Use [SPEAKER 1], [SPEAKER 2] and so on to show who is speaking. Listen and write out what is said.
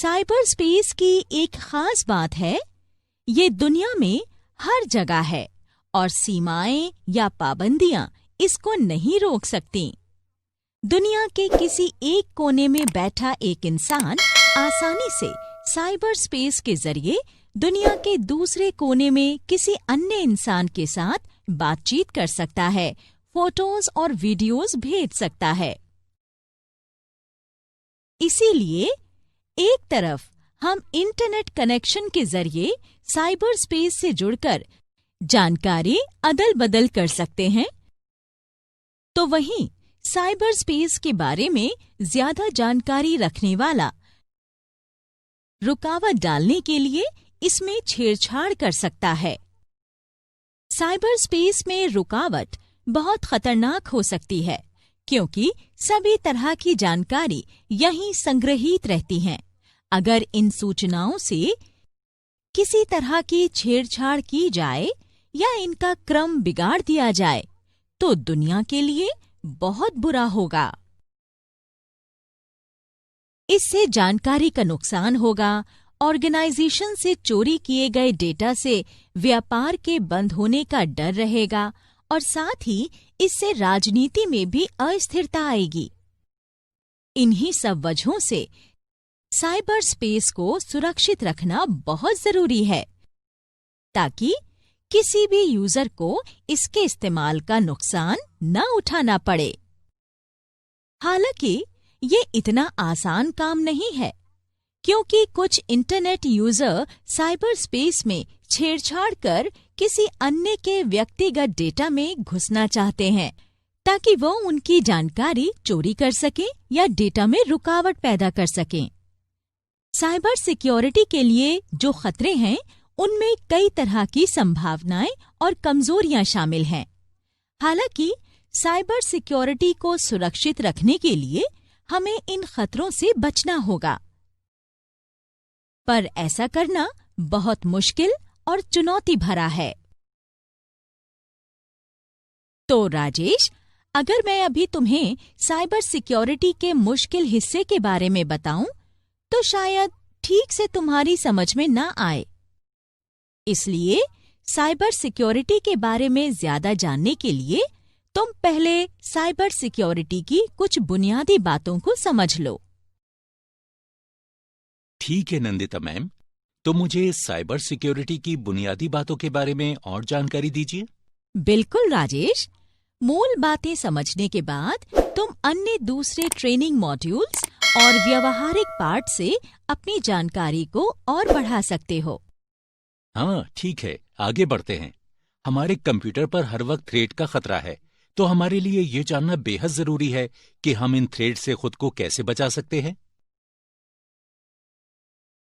[SPEAKER 1] Cyber space की एक खास बात है, ये दुनिया में हर जगह है और सीमाएं या पाबंदियां इसको नहीं रोक सकती। दुनिया के किसी एक कोने में बैठा एक इंसान आसानी से साइबर स्पेस के जरिए दुनिया के दूसरे कोने में किसी अन्य इंसान के साथ बातचीत कर सकता है, फोटोज और वीडियोस भेज सकता है। इसीलिए एक तरफ हम इंटरनेट कनेक्शन के जरिए साइबर स्पेस से जुड़कर जानकारी अदल बदल कर सकते हैं, तो वहीं साइबर स्पेस के बारे में ज्यादा जानकारी रखने वाला रुकावट डालने के लिए इसमें छेड़छाड़ कर सकता है। साइबर स्पेस में रुकावट बहुत खतरनाक हो सकती है, क्योंकि सभी तरह की जानकारी यहीं संग्रहित रहती हैं। अगर इन सूचनाओं से किसी तरह की छेड़छाड़ की जाए या इनका क्रम बिगाड़ दिया जाए, तो दुनिया के लिए बहुत बुरा होगा। इससे जानकारी का नुकसान होगा, ऑर्गेनाइजेशन से चोरी किए गए डेटा से व्यापार के बंद होने का डर रहेगा और साथ ही इससे राजनीति में भी अस्थिरता आएगी। इन्हीं सब वजहों से साइबर स्पेस को सुरक्षित रखना बहुत जरूरी है, ताकि किसी भी यूजर को इसके इस्तेमाल का नुकसान न उठाना पड़े। हालांकि ये इतना आसान काम नहीं है, क्योंकि कुछ इंटरनेट यूजर साइबर स्पेस में छेड़छाड़ कर किसी अन्य के व्यक्तिगत डेटा में घुसना चाहते हैं, ताकि वो उनकी जानकारी चोरी कर सकें या डेटा में रुकावट पैदा कर सकें। साइबर सिक्योरिटी के लिए जो खतरे हैं, उनमें कई तरह की संभावनाएं और कमजोरियां शामिल हैं। हालांकि साइबर सिक्योरिटी को सुरक्षित रखने के लिए हमें इन खतरों से बचना होगा, पर ऐसा करना बहुत मुश्किल और चुनौती भरा है। तो राजेश, अगर मैं अभी तुम्हें साइबर सिक्योरिटी के मुश्किल हिस्से के बारे में बताऊं, तो शायद ठीक से तुम्हारी समझ में ना आए। इसलिए साइबर सिक्योरिटी के बारे में ज्यादा जानने के लिए तुम पहले साइबर सिक्योरिटी की कुछ बुनियादी बातों को समझ लो।
[SPEAKER 2] ठीक है नंदिता मैम, तो मुझे साइबर सिक्योरिटी की बुनियादी बातों के बारे में और जानकारी दीजिए।
[SPEAKER 1] बिल्कुल राजेश, मूल बातें समझने के बाद तुम अन्य दूसरे ट्रेनिंग मॉड्यूल्स और व्यवहारिक पार्ट से अपनी जानकारी को और बढ़ा सकते हो।
[SPEAKER 2] हाँ ठीक है, आगे बढ़ते हैं। हमारे कंप्यूटर पर हर वक्त थ्रेट का खतरा है, तो हमारे लिए ये जानना बेहद जरूरी है कि हम इन थ्रेट से खुद को कैसे बचा सकते हैं।